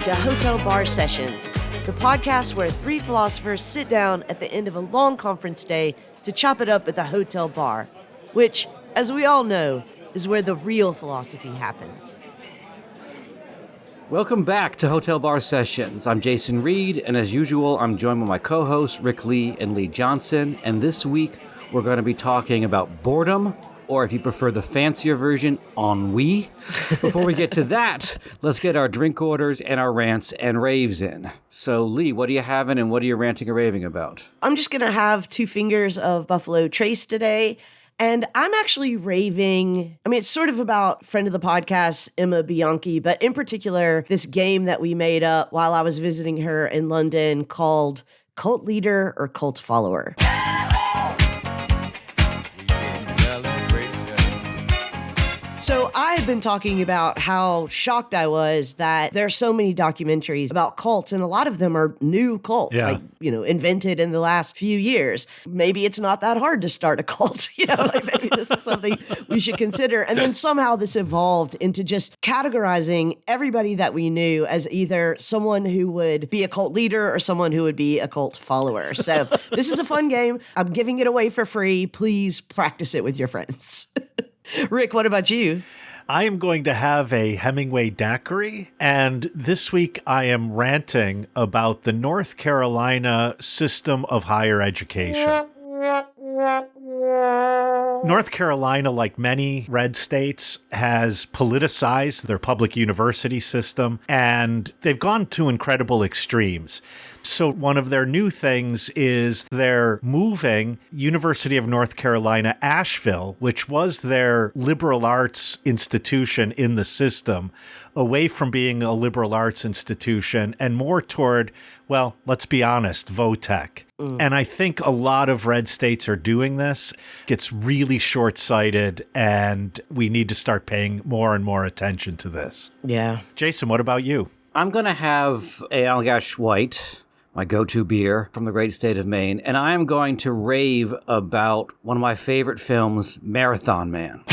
to Hotel Bar Sessions, the podcast where three philosophers sit down at the end of a long conference day to chop it up at the hotel bar, which, as we all know, is where the real philosophy happens. Welcome back to Hotel Bar Sessions. I'm Jason Reed, and as usual, I'm joined by my co-hosts Rick Lee and Lee Johnson, and this week we're going to be talking about boredom, or if you prefer the fancier version, ennui. Before we get to that, let's get our drink orders and our rants and raves in. So, Lee, what are you having and what are you ranting and raving about? I'm just going to have 2 fingers of Buffalo Trace today. And I'm actually raving, it's sort of about friend of the podcast, Emma Bianchi, but in particular, this game that we made up while I was visiting her in London called Cult Leader or Cult Follower. So I've been talking about how shocked I was that there are so many documentaries about cults, and a lot of them are new cults, invented in the last few years. Maybe it's not that hard to start a cult, maybe this is something we should consider. And then somehow this evolved into just categorizing everybody that we knew as either someone who would be a cult leader or someone who would be a cult follower. So this is a fun game. I'm giving it away for free. Please practice it with your friends. Rick, what about you? I am going to have a Hemingway daiquiri, and this week I am ranting about the North Carolina system of higher education. North Carolina, like many red states, has politicized their public university system, and they've gone to incredible extremes. So one of their new things is they're moving University of North Carolina, Asheville, which was their liberal arts institution in the system, away from being a liberal arts institution and more toward, well, let's be honest, Votech. And I think a lot of red states are doing this. It's really short-sighted, and we need to start paying more and more attention to this. Yeah. Jason, what about you? I'm going to have a Allagash White, my go-to beer from the great state of Maine, and I am going to rave about one of my favorite films, Marathon Man.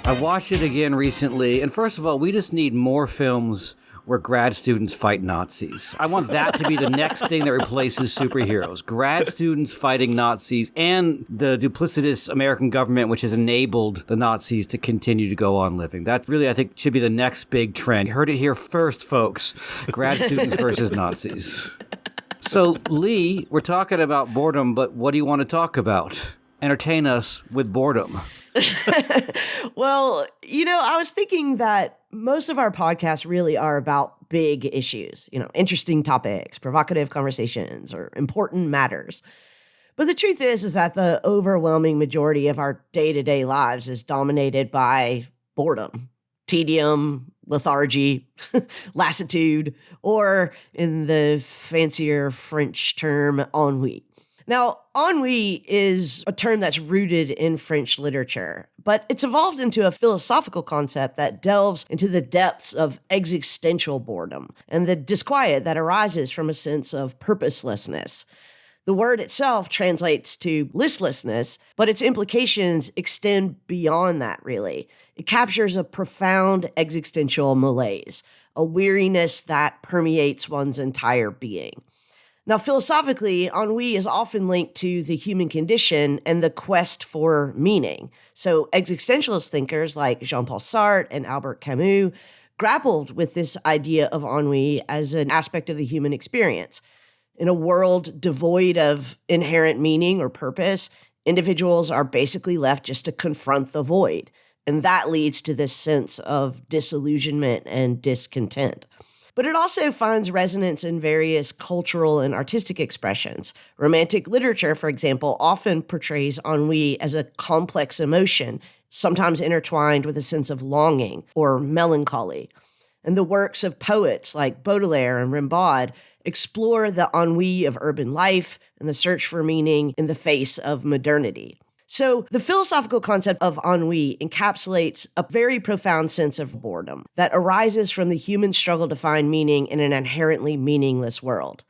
I watched it again recently, and first of all, we just need more films where grad students fight Nazis. I want that to be the next thing that replaces superheroes. Grad students fighting Nazis and the duplicitous American government which has enabled the Nazis to continue to go on living. That really, I think, should be the next big trend. You heard it here first, folks. Grad students versus Nazis. So, Lee, we're talking about boredom, but what do you want to talk about? Entertain us with boredom. Well, I was thinking that most of our podcasts really are about big issues, interesting topics, provocative conversations, or important matters. But the truth is that the overwhelming majority of our day-to-day lives is dominated by boredom, tedium, lethargy, lassitude, or in the fancier French term, ennui. Now, ennui is a term that's rooted in French literature, but it's evolved into a philosophical concept that delves into the depths of existential boredom and the disquiet that arises from a sense of purposelessness. The word itself translates to listlessness, but its implications extend beyond that, really. It captures a profound existential malaise, a weariness that permeates one's entire being. Now, philosophically, ennui is often linked to the human condition and the quest for meaning. So existentialist thinkers like Jean-Paul Sartre and Albert Camus grappled with this idea of ennui as an aspect of the human experience. In a world devoid of inherent meaning or purpose, individuals are basically left just to confront the void. And that leads to this sense of disillusionment and discontent. But it also finds resonance in various cultural and artistic expressions. Romantic literature, for example, often portrays ennui as a complex emotion, sometimes intertwined with a sense of longing or melancholy. And the works of poets like Baudelaire and Rimbaud explore the ennui of urban life and the search for meaning in the face of modernity. So the philosophical concept of ennui encapsulates a very profound sense of boredom that arises from the human struggle to find meaning in an inherently meaningless world.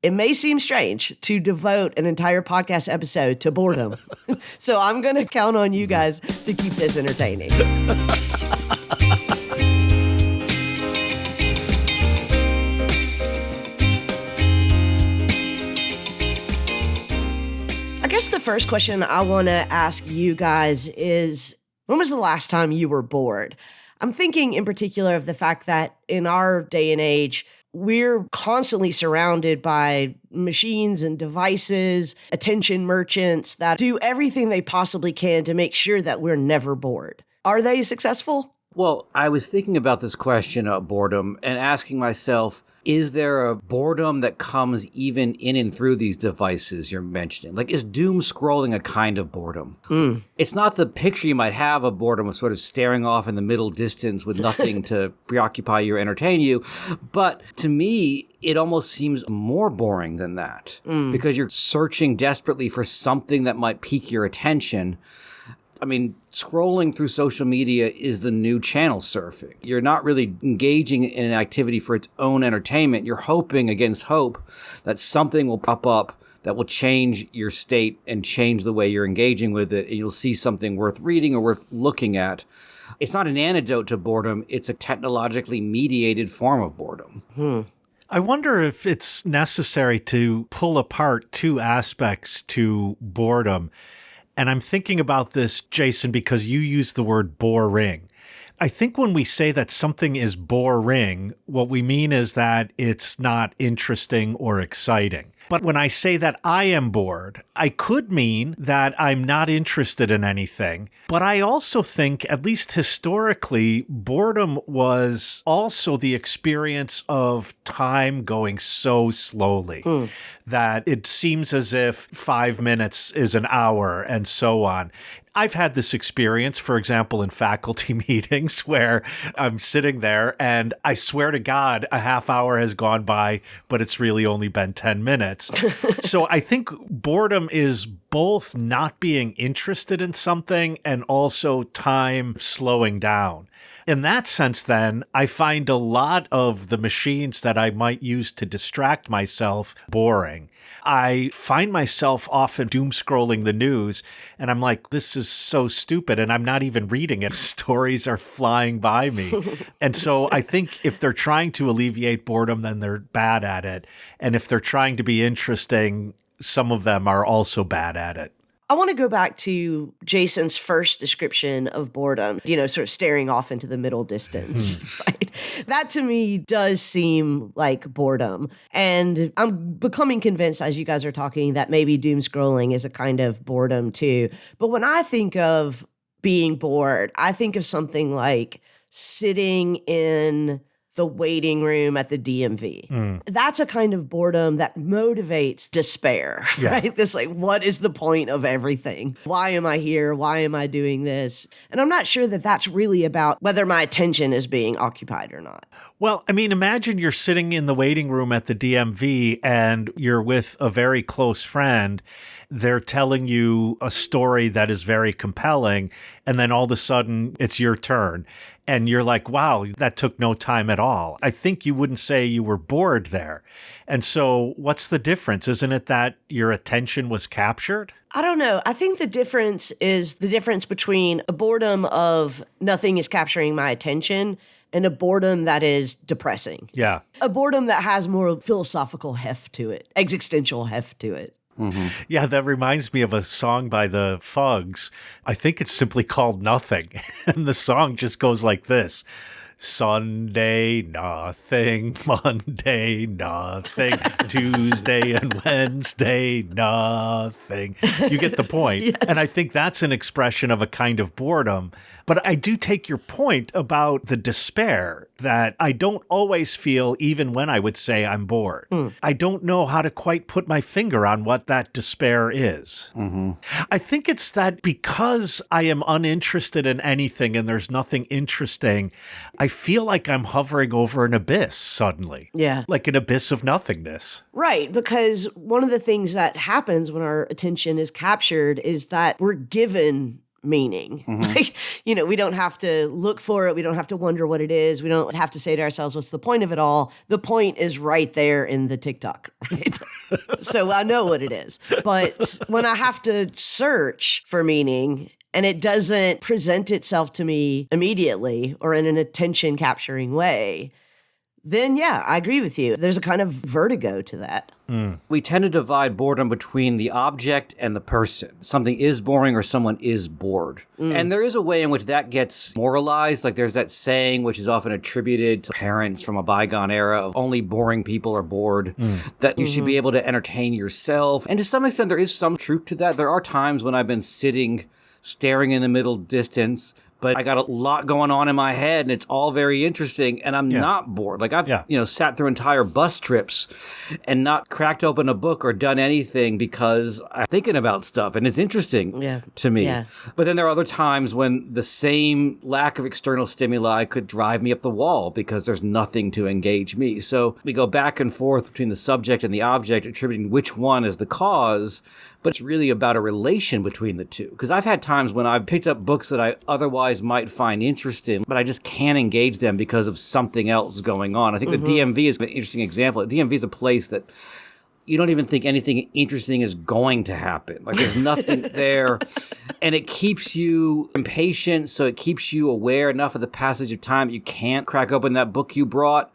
it may seem strange to devote an entire podcast episode to boredom. So I'm going to count on you guys to keep this entertaining. I guess the first question I want to ask you guys is, when was the last time you were bored? I'm thinking in particular of the fact that in our day and age, we're constantly surrounded by machines and devices, attention merchants that do everything they possibly can to make sure that we're never bored. Are they successful? Well, I was thinking about this question of boredom and asking myself, is there a boredom that comes even in and through these devices you're mentioning? Like, is doom scrolling a kind of boredom? It's not the picture you might have of boredom of sort of staring off in the middle distance with nothing to preoccupy you or entertain you. But to me, it almost seems more boring than that because you're searching desperately for something that might pique your attention. I mean, scrolling through social media is the new channel surfing. You're not really engaging in an activity for its own entertainment. You're hoping against hope that something will pop up that will change your state and change the way you're engaging with it, and you'll see something worth reading or worth looking at. It's not an antidote to boredom. It's a technologically mediated form of boredom. I wonder if it's necessary to pull apart two aspects to boredom. And I'm thinking about this, Jason, because you used the word boring. I think when we say that something is boring, what we mean is that it's not interesting or exciting. But when I say that I am bored, I could mean that I'm not interested in anything. But I also think, at least historically, boredom was also the experience of time going so slowly that it seems as if 5 minutes is an hour and so on. I've had this experience, for example, in faculty meetings where I'm sitting there and I swear to God, a half hour has gone by, but it's really only been 10 minutes. So I think boredom is both not being interested in something and also time slowing down. In that sense, then, I find a lot of the machines that I might use to distract myself boring. I find myself often doom scrolling the news, and I'm like, this is so stupid, and I'm not even reading it. Stories are flying by me. And so I think if they're trying to alleviate boredom, then they're bad at it. And if they're trying to be interesting, some of them are also bad at it. I want to go back to Jason's first description of boredom, sort of staring off into the middle distance, right? That to me does seem like boredom. And I'm becoming convinced as you guys are talking that maybe doom scrolling is a kind of boredom too. But when I think of being bored, I think of something like sitting in the waiting room at the DMV. That's a kind of boredom that motivates despair, right? This what is the point of everything? Why am I here? Why am I doing this? And I'm not sure that that's really about whether my attention is being occupied or not. Well, I mean, imagine you're sitting in the waiting room at the DMV and you're with a very close friend. They're telling you a story that is very compelling, and then all of a sudden it's your turn. And you're like, wow, that took no time at all. I think you wouldn't say you were bored there. And so what's the difference? Isn't it that your attention was captured? I don't know. I think the difference is the difference between a boredom of nothing is capturing my attention and a boredom that is depressing. Yeah. A boredom that has more philosophical heft to it, existential heft to it. Mm-hmm. Yeah, that reminds me of a song by the Fugs. I think it's simply called Nothing. And the song just goes like this. Sunday, nothing. Monday, nothing. Tuesday and Wednesday, nothing. You get the point. Yes. And I think that's an expression of a kind of boredom. But I do take your point about the despair that I don't always feel even when I would say I'm bored. I don't know how to quite put my finger on what that despair is. I think it's that because I am uninterested in anything and there's nothing interesting, I feel like I'm hovering over an abyss suddenly. Yeah. Like an abyss of nothingness. Right, because one of the things that happens when our attention is captured is that we're given meaning. Like, we don't have to look for it. We don't have to wonder what it is. We don't have to say to ourselves, what's the point of it all? The point is right there in the TikTok, right? So I know what it is. But when I have to search for meaning and it doesn't present itself to me immediately or in an attention capturing way, then yeah, I agree with you. There's a kind of vertigo to that. We tend to divide boredom between the object and the person. Something is boring or someone is bored. And there is a way in which that gets moralized. Like there's that saying which is often attributed to parents from a bygone era of only boring people are bored, that you should be able to entertain yourself. And to some extent, there is some truth to that. There are times when I've been sitting, staring in the middle distance, but I got a lot going on in my head and it's all very interesting and I'm not bored. Like I've, sat through entire bus trips and not cracked open a book or done anything because I'm thinking about stuff and it's interesting to me. Yeah. But then there are other times when the same lack of external stimuli could drive me up the wall because there's nothing to engage me. So we go back and forth between the subject and the object, attributing which one is the cause. But it's really about a relation between the two. Because I've had times when I've picked up books that I otherwise might find interesting, but I just can't engage them because of something else going on. I think the DMV is an interesting example. The DMV is a place that you don't even think anything interesting is going to happen. Like there's nothing there. And it keeps you impatient, so it keeps you aware enough of the passage of time. You can't crack open that book you brought,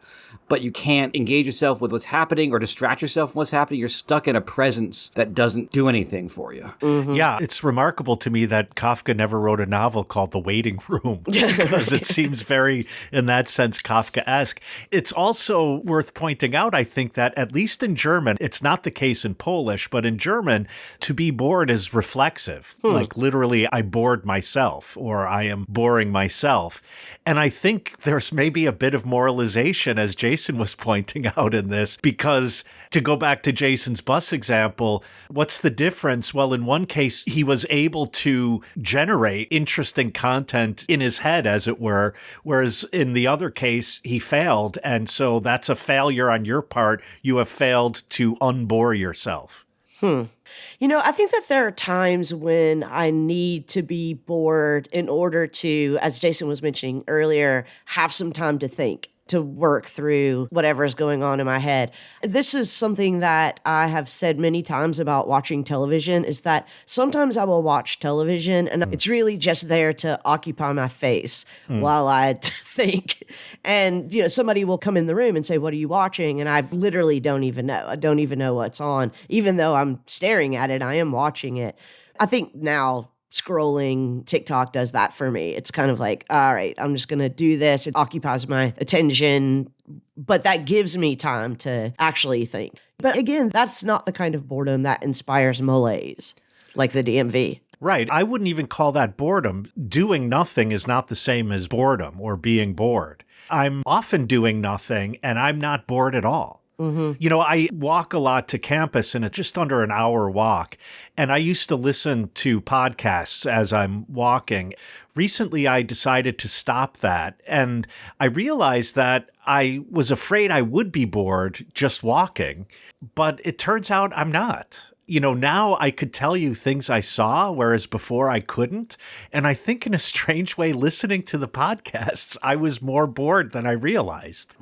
but you can't engage yourself with what's happening or distract yourself from what's happening. You're stuck in a presence that doesn't do anything for you. Yeah, it's remarkable to me that Kafka never wrote a novel called The Waiting Room because it seems very, in that sense, Kafkaesque. It's also worth pointing out, I think, that at least in German, it's not the case in Polish, but in German, to be bored is reflexive. Like literally, I bored myself or I am boring myself. And I think there's maybe a bit of moralization, as Jason was pointing out in this, because to go back to Jason's bus example, what's the difference? Well, in one case, he was able to generate interesting content in his head, as it were, whereas in the other case, he failed. And so that's a failure on your part. You have failed to unbore yourself. I think that there are times when I need to be bored in order to, as Jason was mentioning earlier, have some time to think, to work through whatever is going on in my head. This is something that I have said many times about watching television, is that sometimes I will watch television and it's really just there to occupy my face while I think. And, somebody will come in the room and say, "What are you watching?" And I literally don't even know. I don't even know what's on. Even though I'm staring at it, I am watching it. I think now scrolling TikTok does that for me. It's kind of like, all right, I'm just going to do this. It occupies my attention, but that gives me time to actually think. But again, that's not the kind of boredom that inspires malaise, like the DMV. Right. I wouldn't even call that boredom. Doing nothing is not the same as boredom or being bored. I'm often doing nothing and I'm not bored at all. I walk a lot to campus and it's just under an hour walk. And I used to listen to podcasts as I'm walking. Recently, I decided to stop that. And I realized that I was afraid I would be bored just walking. But it turns out I'm not. Now I could tell you things I saw, whereas before I couldn't. And I think in a strange way, listening to the podcasts, I was more bored than I realized.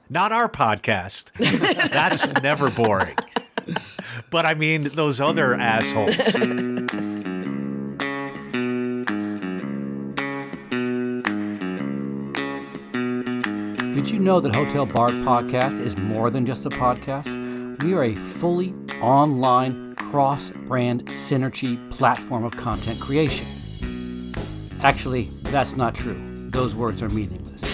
Not our podcast. That's never boring. But I mean, those other assholes. Did you know that Hotel Bar Podcast is more than just a podcast? We are a fully online cross-brand synergy platform of content creation. Actually, that's not true. Those words are meaningless.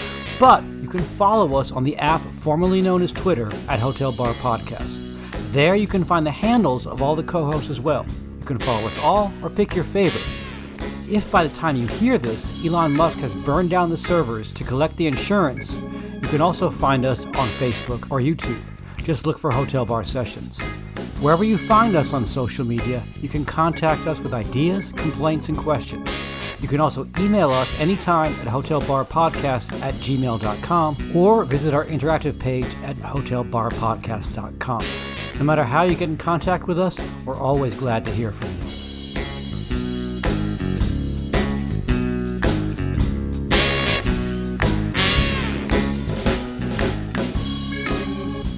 But you can follow us on the app formerly known as Twitter at Hotel Bar Podcast. There you can find the handles of all the co-hosts as well. You can follow us all or pick your favorite. If by the time you hear this, Elon Musk has burned down the servers to collect the insurance, you can also find us on Facebook or YouTube. Just look for Hotel Bar Sessions. Wherever you find us on social media, you can contact us with ideas, complaints, and questions. You can also email us anytime at hotelbarpodcast@gmail.com or visit our interactive page at hotelbarpodcast.com. No matter how you get in contact with us, we're always glad to hear from you.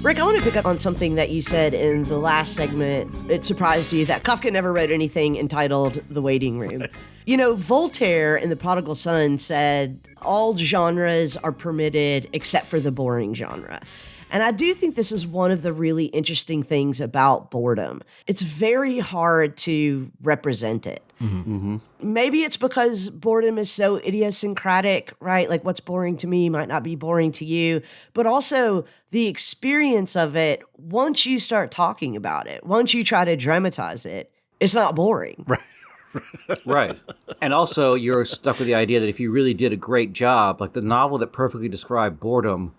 Rick, I want to pick up on something that you said in the last segment. It surprised you that Kafka never wrote anything entitled The Waiting Room. You know, Voltaire in The Prodigal Son said, all genres are permitted except for the boring genre. And I do think this is one of the really interesting things about boredom. It's very hard to represent it. Maybe it's because boredom is so idiosyncratic, right? Like what's boring to me might not be boring to you, but also the experience of it, once you start talking about it, once you try to dramatize it, it's not boring. Right. And also, you're stuck with the idea that if you really did a great job, like the novel that perfectly described boredom,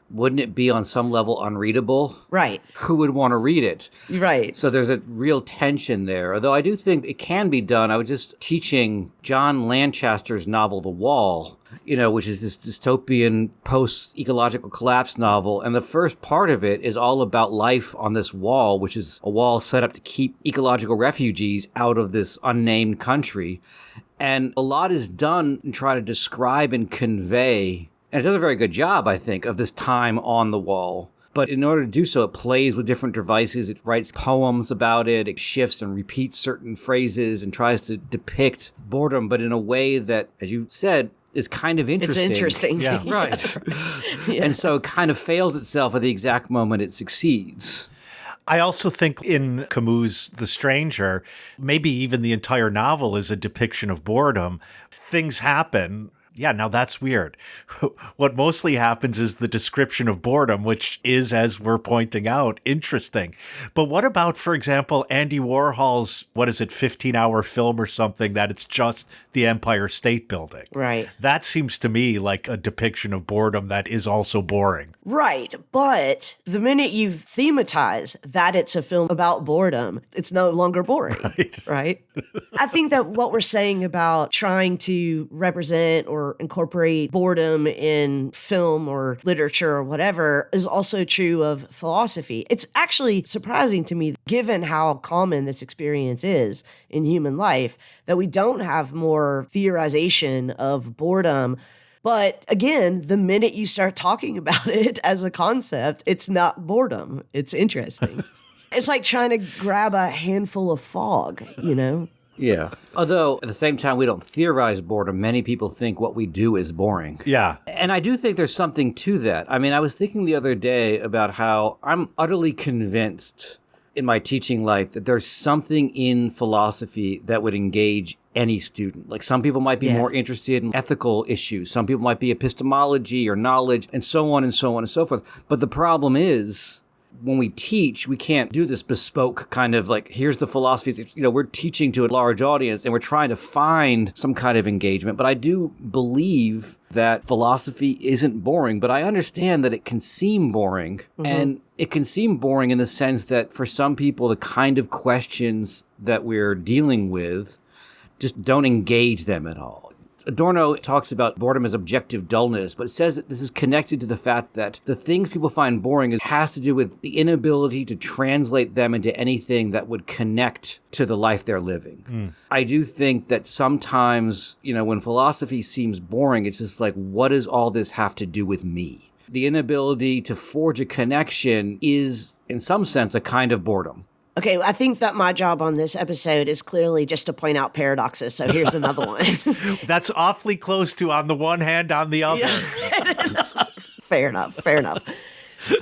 wouldn't it be on some level unreadable? Right. Who would want to read it? Right. So there's a real tension there. Although I do think it can be done. I was just teaching John Lancaster's novel, The Wall, which is this dystopian post-ecological collapse novel. And the first part of it is all about life on this wall, which is a wall set up to keep ecological refugees out of this unnamed country. And a lot is done in trying to describe and convey, and it does a very good job, I think, of this time on the wall. But in order to do so, it plays with different devices. It writes poems about it. It shifts and repeats certain phrases and tries to depict boredom, but in a way that, as you said, is kind of interesting. It's interesting. Yeah. Right. Yeah. And so it kind of fails itself at the exact moment it succeeds. I also think in Camus' The Stranger, maybe even the entire novel is a depiction of boredom. Things happen. Yeah, now that's weird. What mostly happens is the description of boredom, which is, as we're pointing out, interesting. But what about, for example, Andy Warhol's, 15-hour film or something that it's just the Empire State Building? Right. That seems to me like a depiction of boredom that is also boring. Right. But the minute you thematize that it's a film about boredom, it's no longer boring. Right? I think that what we're saying about trying to represent or incorporate boredom in film or literature or whatever is also true of philosophy. It's actually surprising to me, given how common this experience is in human life, that we don't have more theorization of boredom. But again, the minute you start talking about it as a concept, it's not boredom. It's interesting. It's like trying to grab a handful of fog, Yeah. Although, at the same time, we don't theorize boredom. Many people think what we do is boring. Yeah. And I do think there's something to that. I mean, I was thinking the other day about how I'm utterly convinced in my teaching life that there's something in philosophy that would engage any student. Like some people might be more interested in ethical issues. Some people might be epistemology or knowledge and so on and so on and so forth. But the problem is, when we teach, we can't do this bespoke kind of like, here's the philosophy. We're teaching to a large audience and we're trying to find some kind of engagement. But I do believe that philosophy isn't boring, but I understand that it can seem boring. And it can seem boring in the sense that for some people, the kind of questions that we're dealing with just don't engage them at all. Adorno talks about boredom as objective dullness, but it says that this is connected to the fact that the things people find boring has to do with the inability to translate them into anything that would connect to the life they're living. I do think that sometimes, when philosophy seems boring, it's just like, what does all this have to do with me? The inability to forge a connection is, in some sense, a kind of boredom. Okay, I think that my job on this episode is clearly just to point out paradoxes, so here's another one. That's awfully close to on the one hand, on the other. Fair enough.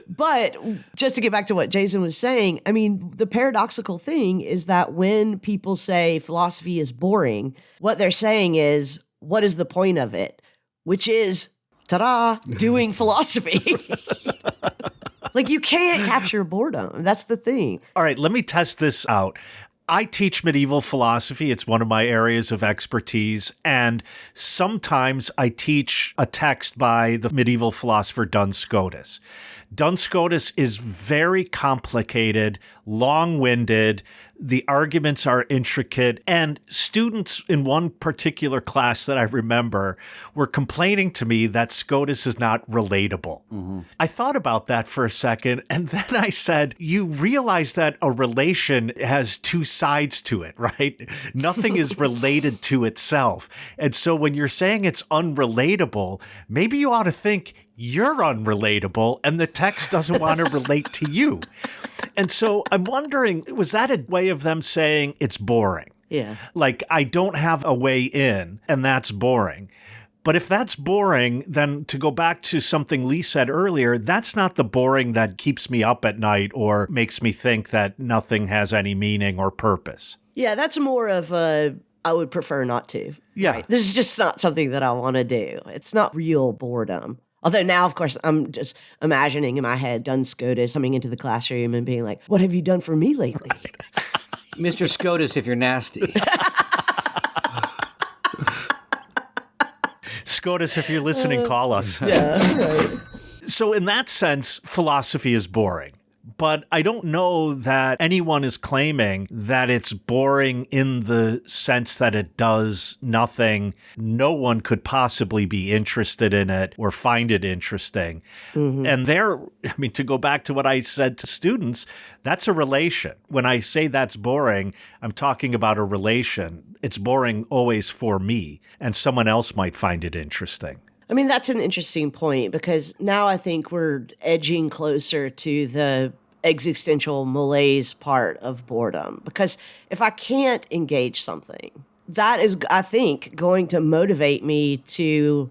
But just to get back to what Jason was saying, I mean, the paradoxical thing is that when people say philosophy is boring, what they're saying is, what is the point of it? Which is, ta-da, doing philosophy. Like, you can't capture boredom. That's the thing. All right, let me test this out. I teach medieval philosophy. It's one of my areas of expertise. And sometimes I teach a text by the medieval philosopher Duns Scotus. Duns Scotus is very complicated, long-winded. The arguments are intricate. And students in one particular class that I remember were complaining to me that Scotus is not relatable. I thought about that for a second, and then I said, you realize that a relation has two sides to it, right? Nothing is related to itself. And so when you're saying it's unrelatable, maybe you ought to think, you're unrelatable and the text doesn't want to relate to you. And so I'm wondering, was that a way of them saying it's boring? Yeah. Like, I don't have a way in, and that's boring. But if that's boring, then to go back to something Lee said earlier, that's not the boring that keeps me up at night or makes me think that nothing has any meaning or purpose. Yeah, that's more of a, I would prefer not to. Yeah. Right? This is just not something that I want to do. It's not real boredom. Although now, of course, I'm just imagining in my head Duns Scotus coming into the classroom and being like, what have you done for me lately? Right. Mr. Scotus, if you're nasty. SCOTUS, if you're listening, call us. Yeah, right. So in that sense, philosophy is boring. But I don't know that anyone is claiming that it's boring in the sense that it does nothing. No one could possibly be interested in it or find it interesting. Mm-hmm. And to go back to what I said to students, that's a relation. When I say that's boring, I'm talking about a relation. It's boring always for me, and someone else might find it interesting. I mean, that's an interesting point because now I think we're edging closer to the existential malaise part of boredom. Because if I can't engage something, that is, I think, going to motivate me to,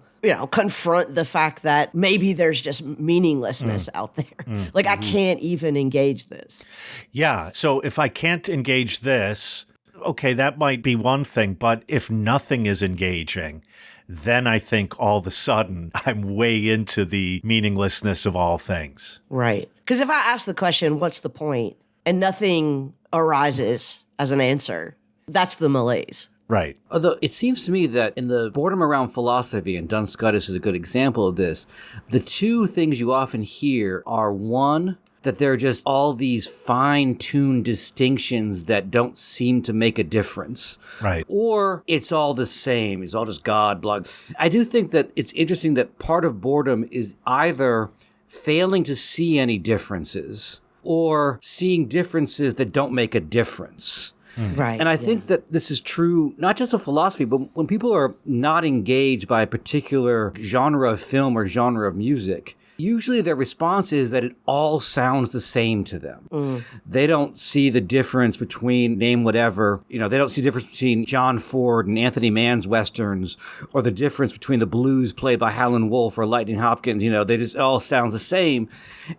confront the fact that maybe there's just meaninglessness out there. Like, I can't even engage this. Yeah. So if I can't engage this, okay, that might be one thing. But if nothing is engaging, then I think all of a sudden I'm way into the meaninglessness of all things. Right. Because if I ask the question, what's the point, and nothing arises as an answer, that's the malaise. Right. Although it seems to me that in the boredom around philosophy, and Duns Scotus is a good example of this, the two things you often hear are, one, that there are just all these fine-tuned distinctions that don't seem to make a difference. Right. Or it's all the same. It's all just God, blah. I do think that it's interesting that part of boredom is either failing to see any differences or seeing differences that don't make a difference. Right. And I think that this is true, not just of philosophy, but when people are not engaged by a particular genre of film or genre of music, usually their response is that it all sounds the same to them. They don't see the difference between name whatever, they don't see the difference between John Ford and Anthony Mann's Westerns, or the difference between the blues played by Howlin' Wolf or Lightning Hopkins. They just all sounds the same.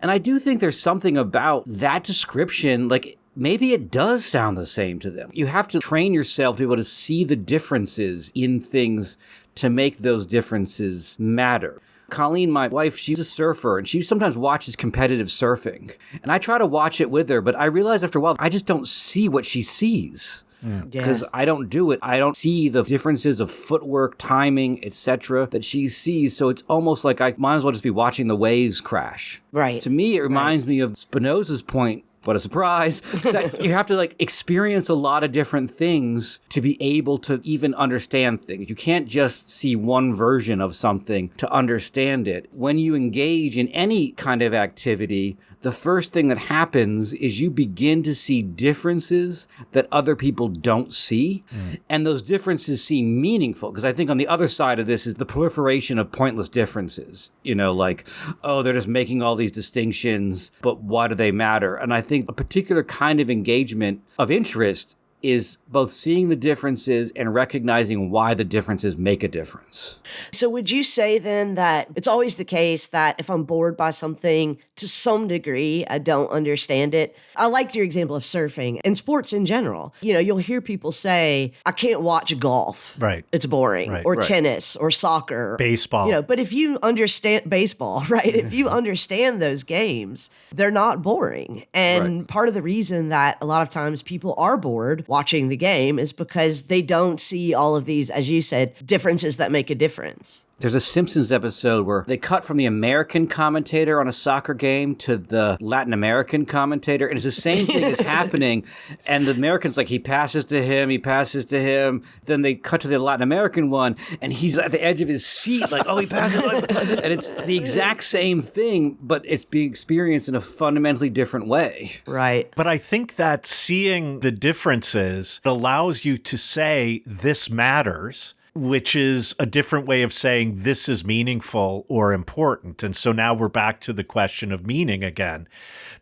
And I do think there's something about that description, like maybe it does sound the same to them. You have to train yourself to be able to see the differences in things to make those differences matter. Colleen, my wife, she's a surfer, and she sometimes watches competitive surfing. And I try to watch it with her, but I realize after a while, I just don't see what she sees. Because I don't do it. I don't see the differences of footwork, timing, etc. that she sees. So it's almost like I might as well just be watching the waves crash. Right. To me, it reminds me of Spinoza's point. What a surprise, that you have to experience a lot of different things to be able to even understand things. You can't just see one version of something to understand it. When you engage in any kind of activity, the first thing that happens is you begin to see differences that other people don't see. And those differences seem meaningful, because I think on the other side of this is the proliferation of pointless differences. They're just making all these distinctions, but why do they matter? And I think a particular kind of engagement of interest is both seeing the differences and recognizing why the differences make a difference. So would you say then that it's always the case that if I'm bored by something, to some degree, I don't understand it? I liked your example of surfing and sports in general. You'll hear people say, I can't watch golf. Right. It's boring. Right. Or tennis or soccer. Baseball. But if you understand baseball, right? If you understand those games, they're not boring. And part of the reason that a lot of times people are bored watching the game is because they don't see all of these, as you said, differences that make a difference. There's a Simpsons episode where they cut from the American commentator on a soccer game to the Latin American commentator, and it's the same thing is happening. And the American's he passes to him, he passes to him. Then they cut to the Latin American one, and he's at the edge of his seat, oh, he passes. And it's the exact same thing, but it's being experienced in a fundamentally different way. Right. But I think that seeing the differences allows you to say, this matters. which is a different way of saying this is meaningful or important. And so now we're back to the question of meaning again.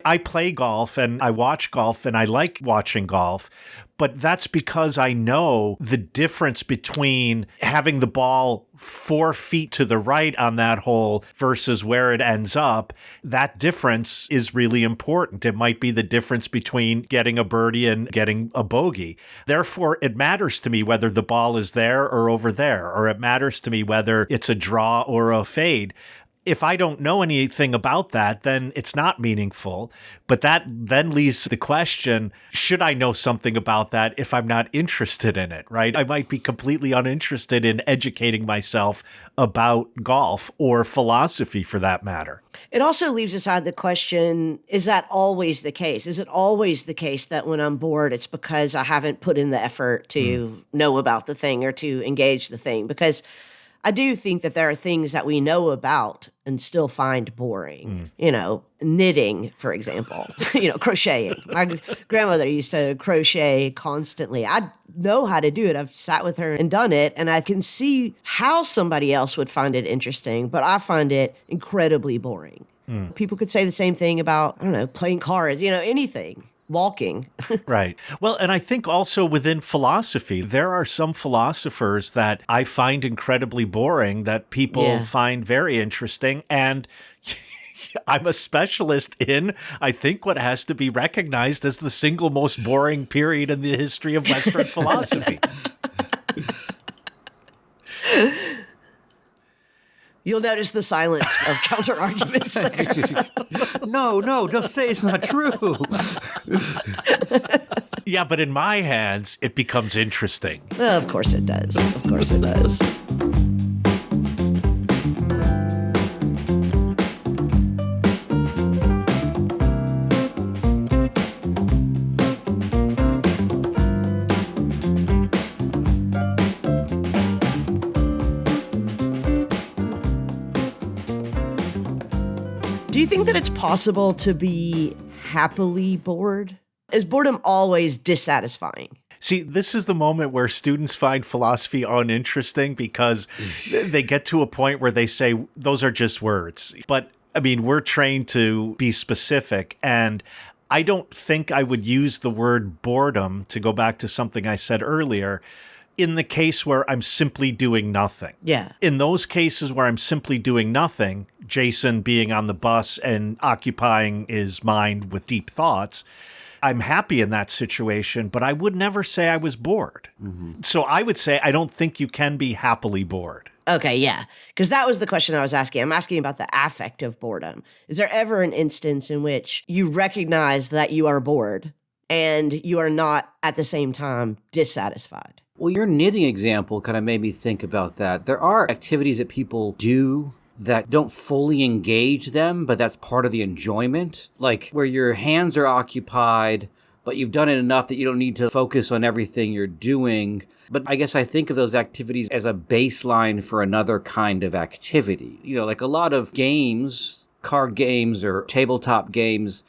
I play golf and I watch golf and I like watching golf, but that's because I know the difference between having the ball 4 feet to the right on that hole versus where it ends up. That difference is really important. It might be the difference between getting a birdie and getting a bogey. Therefore, it matters to me whether the ball is there or over there, or it matters to me whether it's a draw or a fade. If I don't know anything about that, then it's not meaningful. But that then leads to the question, should I know something about that if I'm not interested in it, right? I might be completely uninterested in educating myself about golf or philosophy for that matter. It also leaves aside the question, is that always the case? Is it always the case that when I'm bored, it's because I haven't put in the effort to know about the thing or to engage the thing? Because I do think that there are things that we know about and still find boring. You know, knitting, for example, crocheting. My grandmother used to crochet constantly. I know how to do it. I've sat with her and done it, and I can see how somebody else would find it interesting, but I find it incredibly boring. People could say the same thing about, I don't know, playing cards, anything. Walking. Right. Well, and I think also within philosophy, there are some philosophers that I find incredibly boring that people find very interesting. And I'm a specialist in, I think, what has to be recognized as the single most boring period in the history of Western philosophy. You'll notice the silence of counter-arguments there. No, don't say it's not true. Yeah, but in my hands, it becomes interesting. Well, of course it does. Of course it does. Do you think that it's possible to be happily bored? Is boredom always dissatisfying? See, this is the moment where students find philosophy uninteresting because they get to a point where they say, those are just words. But I mean, we're trained to be specific, and I don't think I would use the word boredom, to go back to something I said earlier, in the case where I'm simply doing nothing. Yeah. In those cases where I'm simply doing nothing, Jason being on the bus and occupying his mind with deep thoughts, I'm happy in that situation, but I would never say I was bored. So I would say I don't think you can be happily bored. Okay, yeah. Because that was the question I was asking. I'm asking about the affect of boredom. Is there ever an instance in which you recognize that you are bored and you are not at the same time dissatisfied? Well, your knitting example kind of made me think about that. There are activities that people do that don't fully engage them, but that's part of the enjoyment. Like where your hands are occupied, but you've done it enough that you don't need to focus on everything you're doing. But I guess I think of those activities as a baseline for another kind of activity. Like a lot of games, card games or tabletop games,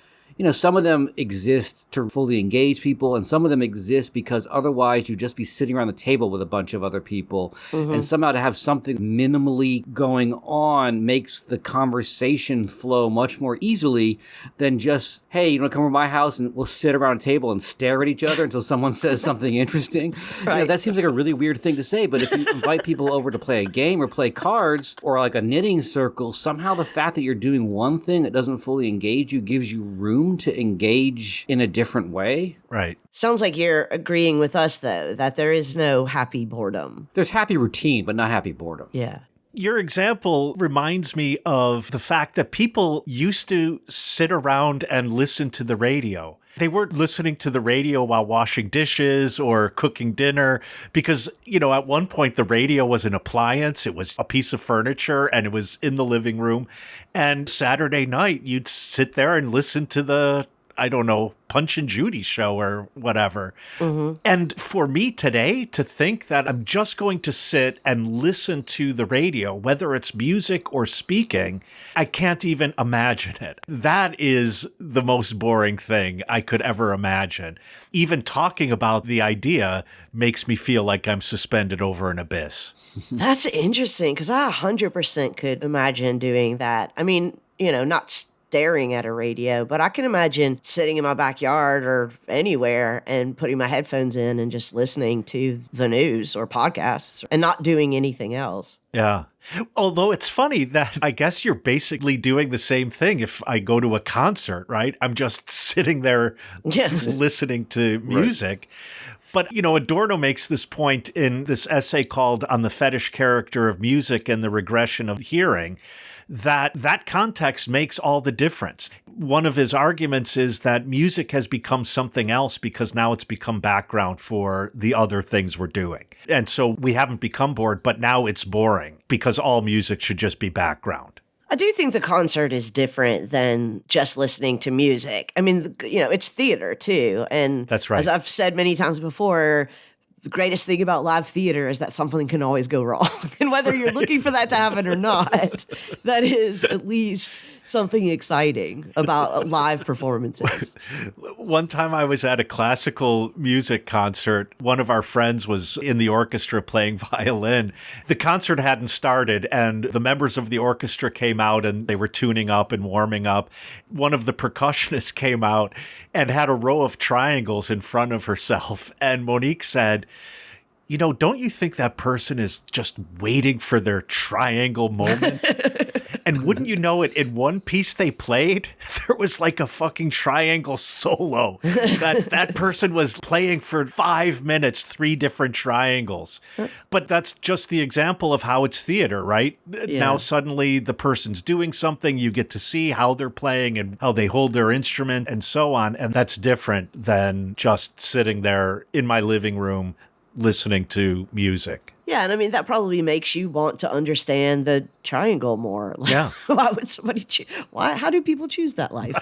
some of them exist to fully engage people, and some of them exist because otherwise you'd just be sitting around the table with a bunch of other people. And somehow to have something minimally going on makes the conversation flow much more easily than just, hey, you want to come over to my house and we'll sit around a table and stare at each other until someone says something interesting. Right. That seems like a really weird thing to say, but if you invite people over to play a game or play cards or like a knitting circle, somehow the fact that you're doing one thing that doesn't fully engage you gives you room to engage in a different way. Right. Sounds like you're agreeing with us, though, that there is no happy boredom. There's happy routine, but not happy boredom. Yeah. Your example reminds me of the fact that people used to sit around and listen to the radio. They weren't listening to the radio while washing dishes or cooking dinner because, at one point the radio was an appliance. It was a piece of furniture and it was in the living room. And Saturday night, you'd sit there and listen to the I don't know, Punch and Judy show or whatever. And for me today to think that I'm just going to sit and listen to the radio, whether it's music or speaking, I can't even imagine it. That is the most boring thing I could ever imagine. Even talking about the idea makes me feel like I'm suspended over an abyss. That's interesting, because I 100% could imagine doing that. I mean, not staring at a radio, but I can imagine sitting in my backyard or anywhere and putting my headphones in and just listening to the news or podcasts and not doing anything else. Yeah. Although it's funny that I guess you're basically doing the same thing if I go to a concert, right? I'm just sitting there listening to music. But, Adorno makes this point in this essay called On the Fetish Character of Music and the Regression of Hearing, that context makes all the difference. One of his arguments is that music has become something else because now it's become background for the other things we're doing. And so we haven't become bored, but now it's boring because all music should just be background. I do think the concert is different than just listening to music. I mean, it's theater too. And that's right. As I've said many times before, the greatest thing about live theater is that something can always go wrong. And whether you're looking for that to happen or not, that is at least something exciting about live performances. One time I was at a classical music concert. One of our friends was in the orchestra playing violin. The concert hadn't started, and the members of the orchestra came out and they were tuning up and warming up. One of the percussionists came out and had a row of triangles in front of herself. And Monique said, don't you think that person is just waiting for their triangle moment? And wouldn't you know it, in one piece they played, there was like a fucking triangle solo. That person was playing for 5 minutes, 3 different triangles. But that's just the example of how it's theater, right? Yeah. Now suddenly the person's doing something, you get to see how they're playing and how they hold their instrument and so on. And that's different than just sitting there in my living room listening to music. Yeah, and I mean, that probably makes you want to understand the triangle more. Yeah. Why would somebody choose? How do people choose that life?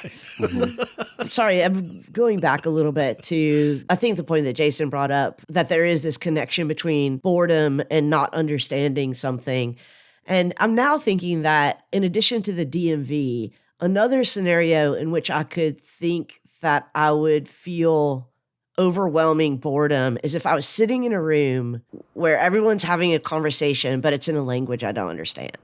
Sorry, I'm going back a little bit to, I think the point that Jason brought up, that there is this connection between boredom and not understanding something. And I'm now thinking that in addition to the DMV, another scenario in which I could think that I would feel overwhelming boredom is if I was sitting in a room where everyone's having a conversation, but it's in a language I don't understand.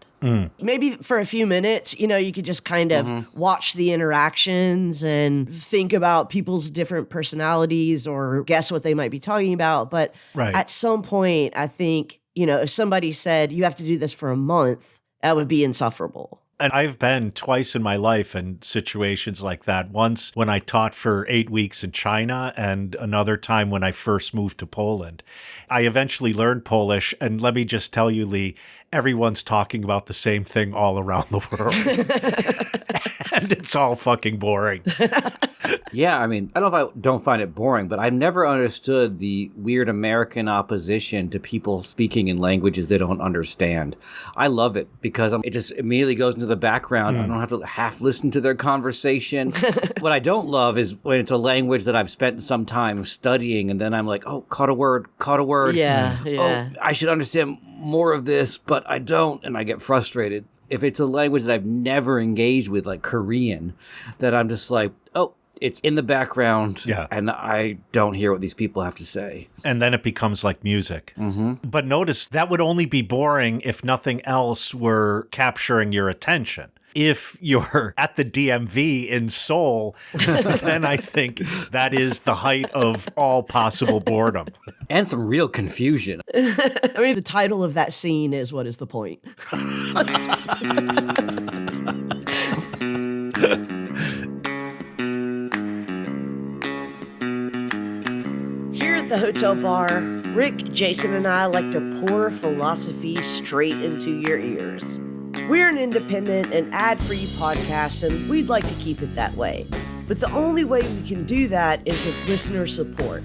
Maybe for a few minutes, you could just kind of watch the interactions and think about people's different personalities or guess what they might be talking about. But at some point, I think, if somebody said you have to do this for a month, that would be insufferable. And I've been twice in my life in situations like that. Once when I taught for 8 weeks in China, and another time when I first moved to Poland. I eventually learned Polish, and let me just tell you, Lee, everyone's talking about the same thing all around the world. And it's all fucking boring. Yeah, I mean, I don't know if I don't find it boring, but I've never understood the weird American opposition to people speaking in languages they don't understand. I love it because it just immediately goes into the background. I don't have to half listen to their conversation. What I don't love is when it's a language that I've spent some time studying, and then I'm like, oh, caught a word. Yeah. Oh, I should understand more of this, but I don't, and I get frustrated. If it's a language that I've never engaged with, like Korean, that I'm just like, oh, it's in the background, and I don't hear what these people have to say. And then it becomes like music. But notice, that would only be boring if nothing else were capturing your attention. If you're at the DMV in Seoul, then I think that is the height of all possible boredom. And some real confusion. I mean, the title of that scene is What is the Point? Here at the hotel bar, Rick, Jason, and I like to pour philosophy straight into your ears. We're an independent and ad-free podcast, and we'd like to keep it that way. But the only way we can do that is with listener support.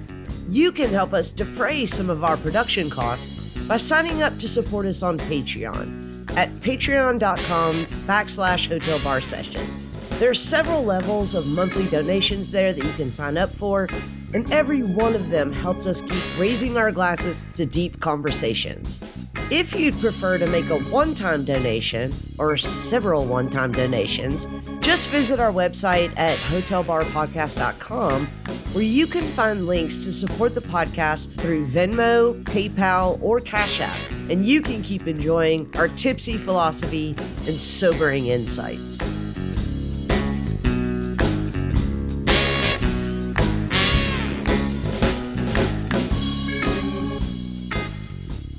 You can help us defray some of our production costs by signing up to support us on Patreon at patreon.com/hotelbarsessions. There are several levels of monthly donations there that you can sign up for, and every one of them helps us keep raising our glasses to deep conversations. If you'd prefer to make a one-time donation or several one-time donations, just visit our website at hotelbarpodcast.com, where you can find links to support the podcast through Venmo, PayPal, or Cash App, and you can keep enjoying our tipsy philosophy and sobering insights.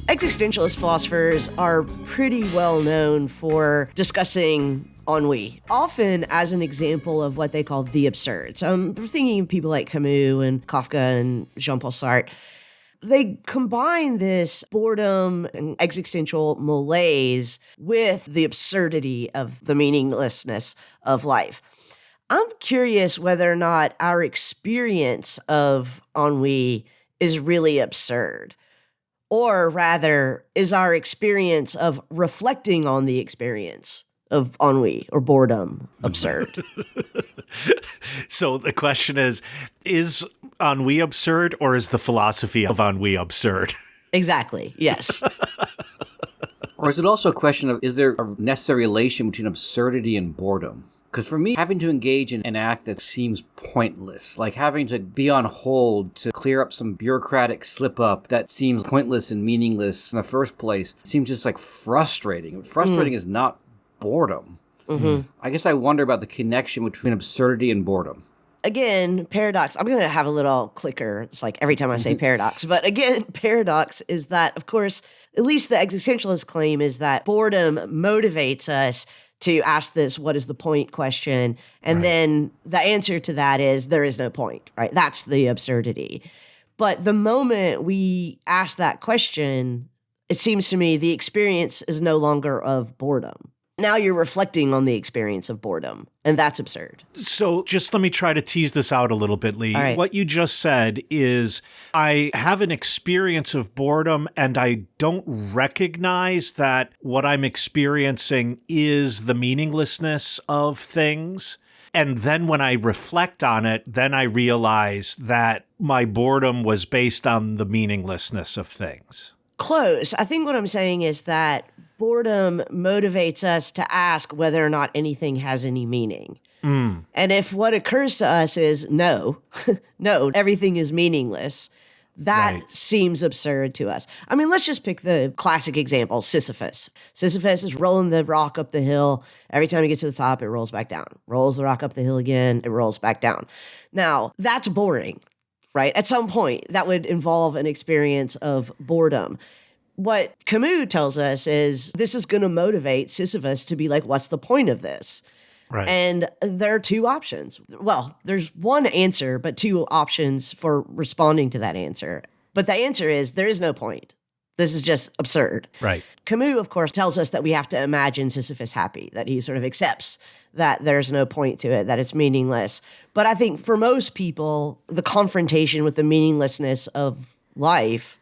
Existentialist philosophers are pretty well known for discussing ennui, often as an example of what they call the absurd. So I'm thinking of people like Camus and Kafka and Jean-Paul Sartre. They combine this boredom and existential malaise with the absurdity of the meaninglessness of life. I'm curious whether or not our experience of ennui is really absurd. Or rather, is our experience of reflecting on the experience of ennui or boredom absurd? So the question is ennui absurd, or is the philosophy of ennui absurd? Exactly, yes. Or is it also a question of, is there a necessary relation between absurdity and boredom? Because for me, having to engage in an act that seems pointless, like having to be on hold to clear up some bureaucratic slip-up that seems pointless and meaningless in the first place, seems just like frustrating. Frustrating is not boredom. Mm-hmm. I guess I wonder about the connection between absurdity and boredom. Again, paradox. I'm going to have a little clicker. It's like every time I say paradox. But again, paradox is that, of course, at least the existentialist claim is that boredom motivates us to ask this, what is the point question? And then the answer to that is there is no point, right? That's the absurdity. But the moment we ask that question, it seems to me the experience is no longer of boredom. Now you're reflecting on the experience of boredom, and that's absurd. So just let me try to tease this out a little bit, Lee. Right. What you just said is I have an experience of boredom, and I don't recognize that what I'm experiencing is the meaninglessness of things. And then when I reflect on it, then I realize that my boredom was based on the meaninglessness of things. Close. I think what I'm saying is that boredom motivates us to ask whether or not anything has any meaning. And if what occurs to us is no, everything is meaningless, that seems absurd to us. I mean, let's just pick the classic example, Sisyphus. Sisyphus is rolling the rock up the hill. Every time he gets to the top, it rolls back down. Rolls the rock up the hill again, it rolls back down. Now, that's boring, right? At some point, that would involve an experience of boredom. What Camus tells us is this is going to motivate Sisyphus to be like, what's the point of this? Right. And there are two options. Well, there's one answer, but two options for responding to that answer. But the answer is there is no point. This is just absurd. Right. Camus, of course, tells us that we have to imagine Sisyphus happy, that he sort of accepts that there's no point to it, that it's meaningless. But I think for most people, the confrontation with the meaninglessness of life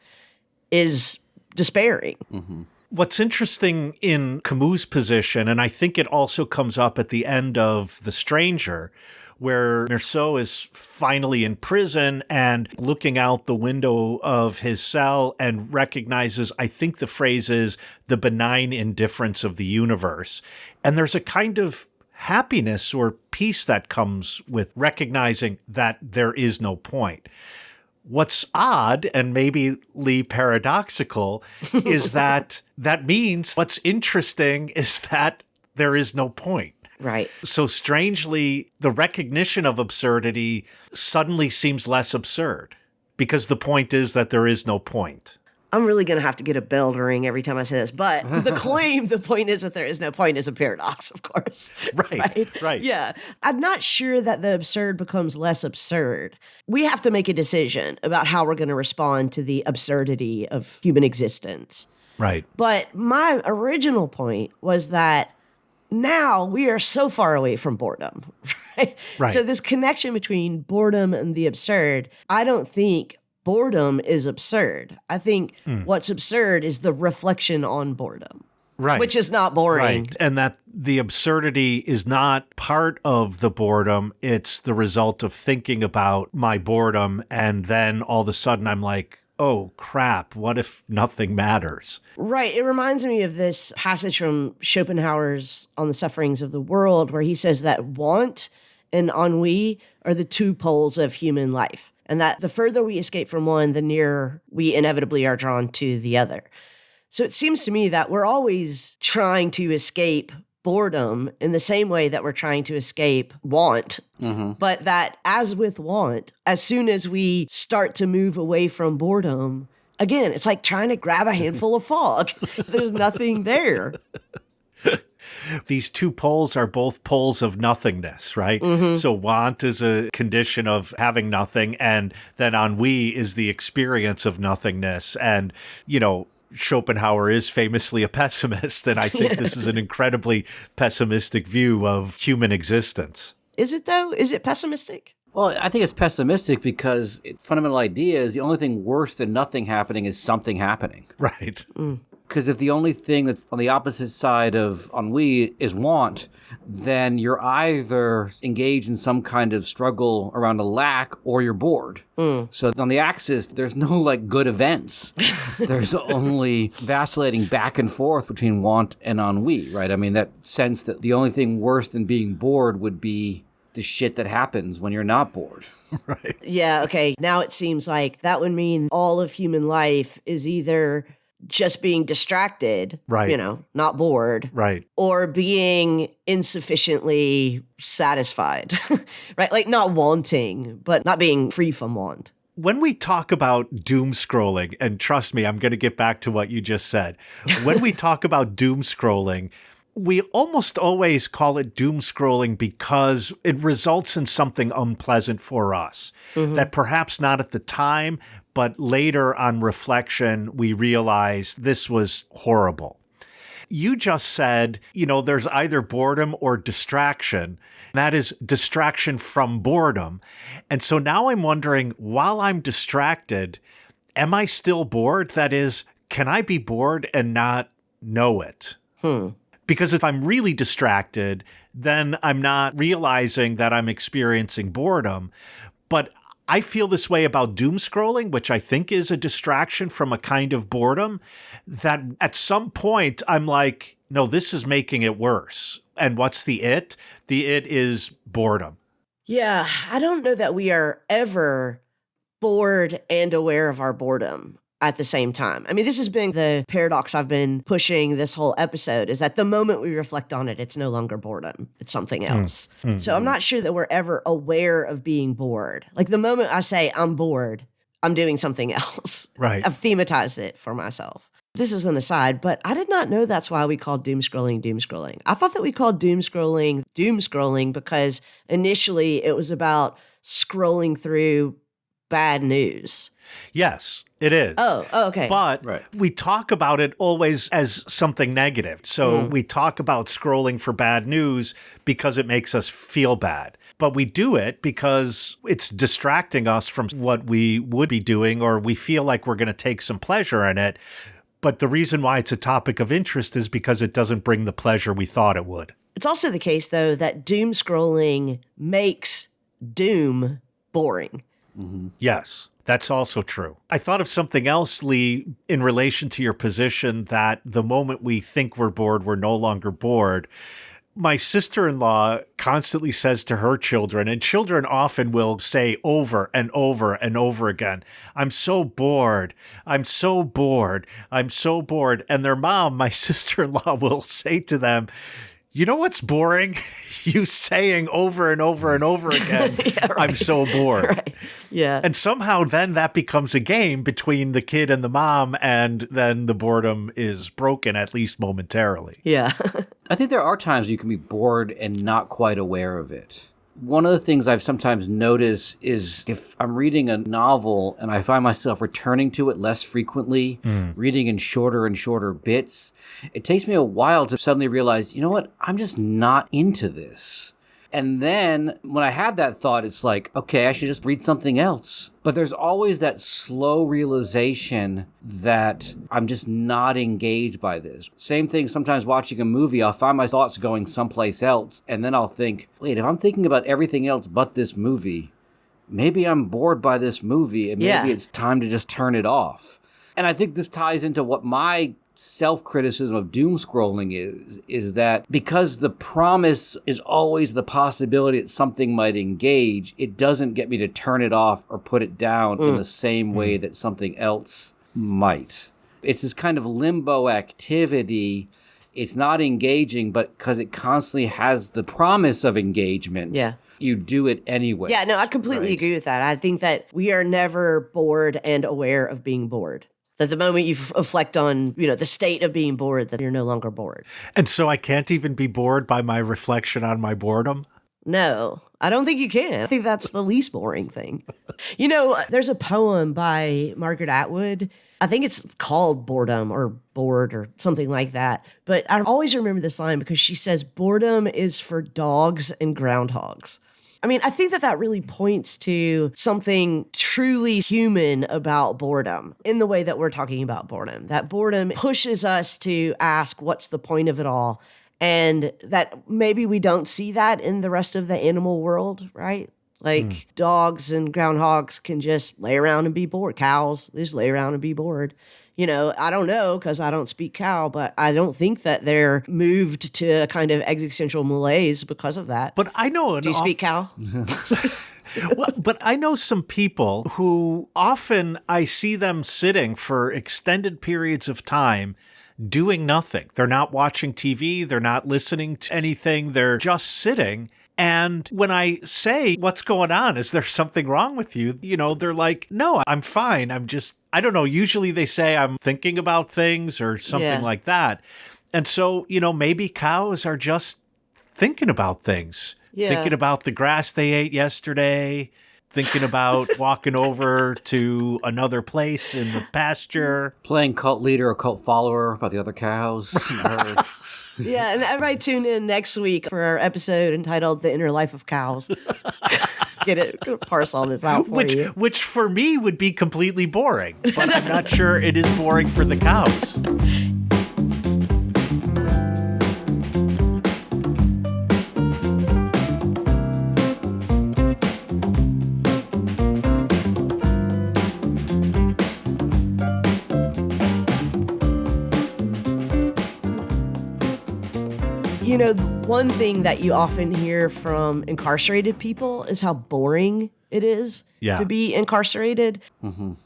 is despairing. Mm-hmm. What's interesting in Camus' position, and I think it also comes up at the end of The Stranger, where Meursault is finally in prison and looking out the window of his cell and recognizes, I think the phrase is, the benign indifference of the universe. And there's a kind of happiness or peace that comes with recognizing that there is no point. What's odd, and maybe Lee paradoxical, is that means what's interesting is that there is no point. Right. So strangely, the recognition of absurdity suddenly seems less absurd because the point is that there is no point. I'm really going to have to get a bell to ring every time I say this, but the point is that there is no point is a paradox, of course. Right. Yeah. I'm not sure that the absurd becomes less absurd. We have to make a decision about how we're going to respond to the absurdity of human existence. Right. But my original point was that now we are so far away from boredom, right? Right. So this connection between boredom and the absurd, I don't think boredom is absurd. I think what's absurd is the reflection on boredom. Right. which is not boring. Right. And that the absurdity is not part of the boredom. It's the result of thinking about my boredom. And then all of a sudden I'm like, oh, crap, what if nothing matters? Right. It reminds me of this passage from Schopenhauer's On the Sufferings of the World, where he says that want and ennui are the two poles of human life, and that the further we escape from one, the nearer we inevitably are drawn to the other. So it seems to me that we're always trying to escape boredom in the same way that we're trying to escape want. But that, as with want, as soon as we start to move away from boredom, again, it's like trying to grab a handful of fog. There's nothing there. These two poles are both poles of nothingness, right? So want is a condition of having nothing, and then ennui is the experience of nothingness. And, you know, Schopenhauer is famously a pessimist, and I think this is an incredibly pessimistic view of human existence. Is it, though? Is it pessimistic? Well, I think it's pessimistic because its fundamental idea is the only thing worse than nothing happening is something happening. Right. Because if the only thing that's on the opposite side of ennui is want, then you're either engaged in some kind of struggle around a lack or you're bored. So on the axis, there's no like good events. There's only vacillating back and forth between want and ennui, right? I mean, that sense that the only thing worse than being bored would be the shit that happens when you're not bored. Right. Yeah, okay. Now it seems like that would mean all of human life is either just being distracted, Right. you know, not bored, Right. or being insufficiently satisfied, right? Like not wanting, but not being free from want. When we talk about doom scrolling, and trust me, I'm going to get back to what you just said. When we talk about doom scrolling, we almost always call it doom scrolling because it results in something unpleasant for us that perhaps not at the time, but later on reflection, we realize this was horrible. You just said, you know, there's either boredom or distraction. That is distraction from boredom. And so now I'm wondering, while I'm distracted, am I still bored? That is, can I be bored and not know it? Because if I'm really distracted, then I'm not realizing that I'm experiencing boredom. But I feel this way about doom scrolling, which I think is a distraction from a kind of boredom, that at some point I'm like, no, this is making it worse. And what's the it? The it is boredom. Yeah, I don't know that we are ever bored and aware of our boredom at the same time. I mean, this has been the paradox I've been pushing this whole episode, is that the moment we reflect on it, it's no longer boredom. It's something else. So I'm not sure that we're ever aware of being bored. Like the moment I say I'm bored, I'm doing something else. Right. I've thematized it for myself. This is an aside, but I did not know that's why we called doom scrolling. I thought that we called doom scrolling because initially it was about scrolling through bad news. Yes, it is. Oh, okay. But Right. we talk about it always as something negative. So we talk about scrolling for bad news because it makes us feel bad. But we do it because it's distracting us from what we would be doing, or we feel like we're going to take some pleasure in it. But the reason why it's a topic of interest is because it doesn't bring the pleasure we thought it would. It's also the case, though, that doom scrolling makes doom boring. Yes, that's also true. I thought of something else, Lee, in relation to your position that the moment we think we're bored, we're no longer bored. My sister-in-law constantly says to her children, and children often will say over and over and over again, I'm so bored. I'm so bored. I'm so bored. And their mom, my sister-in-law, will say to them, you know what's boring? You saying over and over and over again, Yeah, right. I'm so bored. Right. Yeah. And somehow then that becomes a game between the kid and the mom, and then the boredom is broken, at least momentarily. Yeah. I think there are times you can be bored and not quite aware of it. One of the things I've sometimes noticed is if I'm reading a novel and I find myself returning to it less frequently, reading in shorter and shorter bits, it takes me a while to suddenly realize, you know what, I'm just not into this. And then when I have that thought, it's like, okay, I should just read something else. But there's always that slow realization that I'm just not engaged by this. Same thing, sometimes watching a movie, I'll find my thoughts going someplace else. And then I'll think, wait, if I'm thinking about everything else but this movie, maybe I'm bored by this movie and maybe it's time to just turn it off. And I think this ties into what my self-criticism of doom scrolling is that because the promise is always the possibility that something might engage, it doesn't get me to turn it off or put it down in the same way that something else might. It's this kind of limbo activity. It's not engaging, but because it constantly has the promise of engagement, you do it anyway. Yeah, no, I completely agree with that. I think that we are never bored and aware of being bored. That the moment you reflect on, the state of being bored, that you're no longer bored. And so I can't even be bored by my reflection on my boredom? No, I don't think you can. I think that's the least boring thing. There's a poem by Margaret Atwood. I think it's called Boredom or Bored or something like that. But I always remember this line because she says, boredom is for dogs and groundhogs. I mean, I think that really points to something truly human about boredom in the way that we're talking about boredom. That boredom pushes us to ask, what's the point of it all? And that maybe we don't see that in the rest of the animal world, right? Like dogs and groundhogs can just lay around and be bored. Cows, they just lay around and be bored. I don't know because I don't speak cow, but I don't think that they're moved to a kind of existential malaise because of that. But I know Do you speak cow? Well, but I know some people who often I see them sitting for extended periods of time doing nothing. They're not watching TV. They're not listening to anything. They're just sitting. And when I say, what's going on? Is there something wrong with you? They're like, no, I'm fine. I don't know. Usually they say I'm thinking about things or something like that. And so, maybe cows are just thinking about things. Thinking about the grass they ate yesterday, thinking about walking over to another place in the pasture. Playing cult leader or cult follower about the other cows. Yeah, and everybody tune in next week for our episode entitled The Inner Life of Cows. Get it, parse all this out for you. Which for me would be completely boring, but I'm not sure it is boring for the cows. One thing that you often hear from incarcerated people is how boring it is to be incarcerated.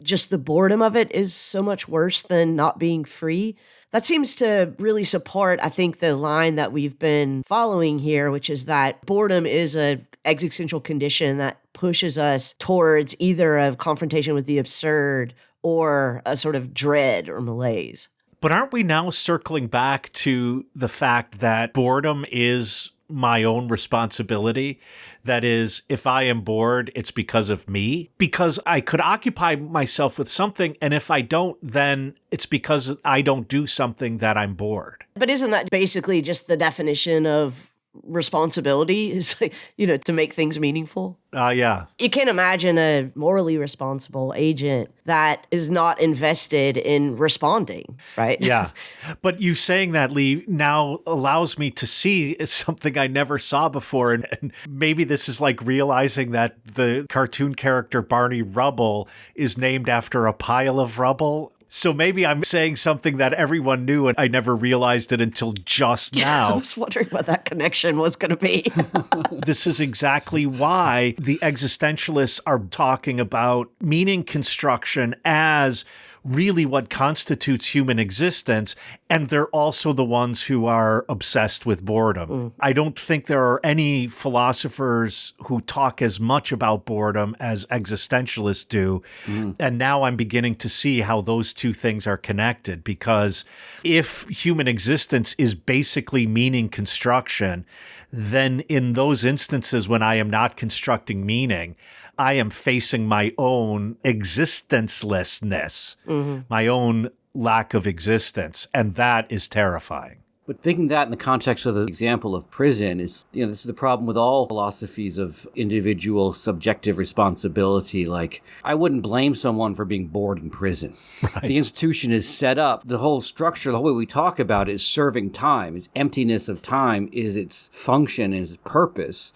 Just the boredom of it is so much worse than not being free. That seems to really support, I think, the line that we've been following here, which is that boredom is an existential condition that pushes us towards either a confrontation with the absurd or a sort of dread or malaise. But aren't we now circling back to the fact that boredom is my own responsibility? That is, if I am bored, it's because of me. Because I could occupy myself with something, and if I don't, then it's because I don't do something that I'm bored. But isn't that basically just the definition of responsibility? Is like, to make things meaningful? Yeah. You can't imagine a morally responsible agent that is not invested in responding, right? Yeah. But you saying that, Lee, now allows me to see something I never saw before. And maybe this is like realizing that the cartoon character Barney Rubble is named after a pile of rubble. So maybe I'm saying something that everyone knew and I never realized it until just now. I was wondering what that connection was going to be. This is exactly why the existentialists are talking about meaning construction as really what constitutes human existence, and they're also the ones who are obsessed with boredom. I don't think there are any philosophers who talk as much about boredom as existentialists do. And now I'm beginning to see how those two things are connected, because if human existence is basically meaning construction, then in those instances when I am not constructing meaning, I am facing my own existencelessness, my own lack of existence, and that is terrifying. But thinking that in the context of the example of prison is, this is the problem with all philosophies of individual subjective responsibility. Like, I wouldn't blame someone for being bored in prison. Right. The institution is set up. The whole structure, the whole way we talk about it is serving time. Its emptiness of time is its function, is its purpose.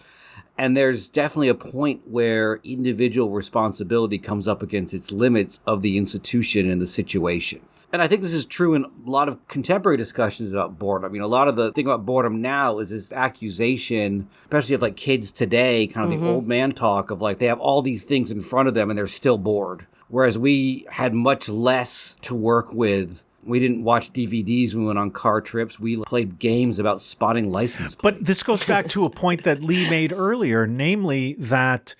And there's definitely a point where individual responsibility comes up against its limits of the institution and the situation. And I think this is true in a lot of contemporary discussions about boredom. A lot of the thing about boredom now is this accusation, especially of like kids today, kind of the old man talk of like they have all these things in front of them and they're still bored. Whereas we had much less to work with. We didn't watch DVDs when we went on car trips. We played games about spotting license plates. But this goes back to a point that Lee made earlier, namely that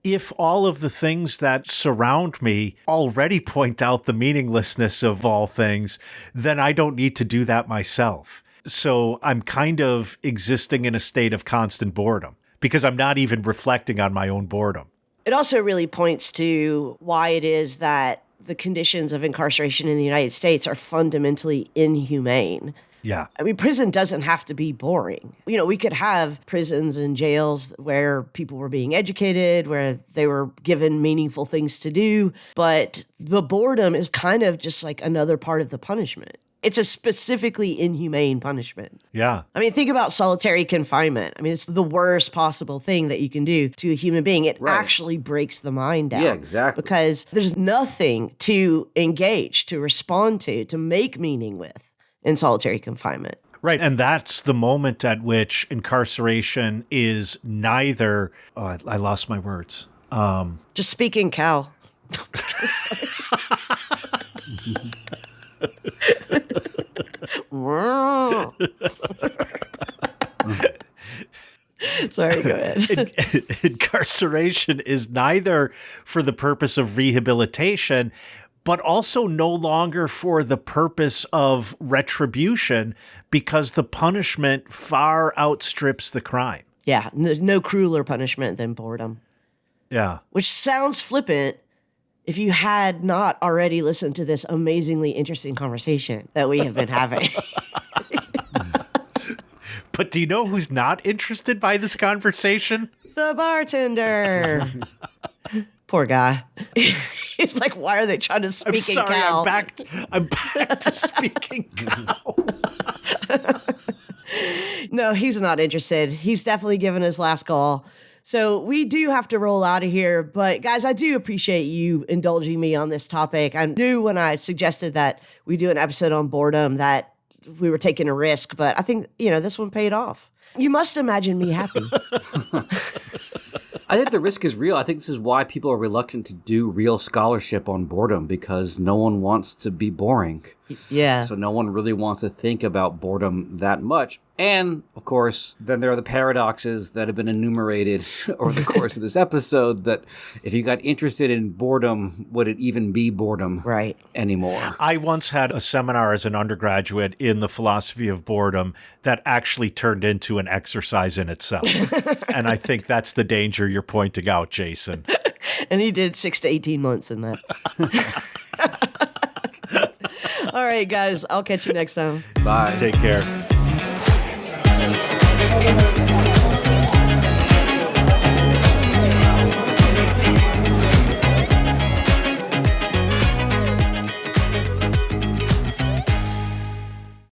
if all of the things that surround me already point out the meaninglessness of all things, then I don't need to do that myself. So I'm kind of existing in a state of constant boredom because I'm not even reflecting on my own boredom. It also really points to why it is that the conditions of incarceration in the United States are fundamentally inhumane. Yeah. I mean, prison doesn't have to be boring. We could have prisons and jails where people were being educated, where they were given meaningful things to do. But the boredom is kind of just like another part of the punishment. It's a specifically inhumane punishment. Yeah. I mean, think about solitary confinement. I mean, it's the worst possible thing that you can do to a human being. It actually breaks the mind down. Yeah, exactly. Because there's nothing to engage, to respond to make meaning with in solitary confinement. Right. And that's the moment at which incarceration is neither, I lost my words. Just speaking cow. Sorry, go ahead. Incarceration is neither for the purpose of rehabilitation, but also no longer for the purpose of retribution because the punishment far outstrips the crime. Yeah, no crueler punishment than boredom. Yeah. Which sounds flippant if you had not already listened to this amazingly interesting conversation that we have been having. But do you know who's not interested by this conversation? The bartender. Poor guy. He's like, why are they trying to speak in cow? I'm back to speaking cow. No, he's not interested. He's definitely given his last call. So we do have to roll out of here. But guys, I do appreciate you indulging me on this topic. I knew when I suggested that we do an episode on boredom that we were taking a risk, but I think, this one paid off. You must imagine me happy. I think the risk is real. I think this is why people are reluctant to do real scholarship on boredom, because no one wants to be boring. Yeah. So no one really wants to think about boredom that much. And, of course, then there are the paradoxes that have been enumerated over the course of this episode that if you got interested in boredom, would it even be boredom anymore? I once had a seminar as an undergraduate in the philosophy of boredom that actually turned into an exercise in itself. And I think that's the danger you're pointing out, Jason. And he did 6 to 18 months in that. All right, guys, I'll catch you next time. Bye. Take care.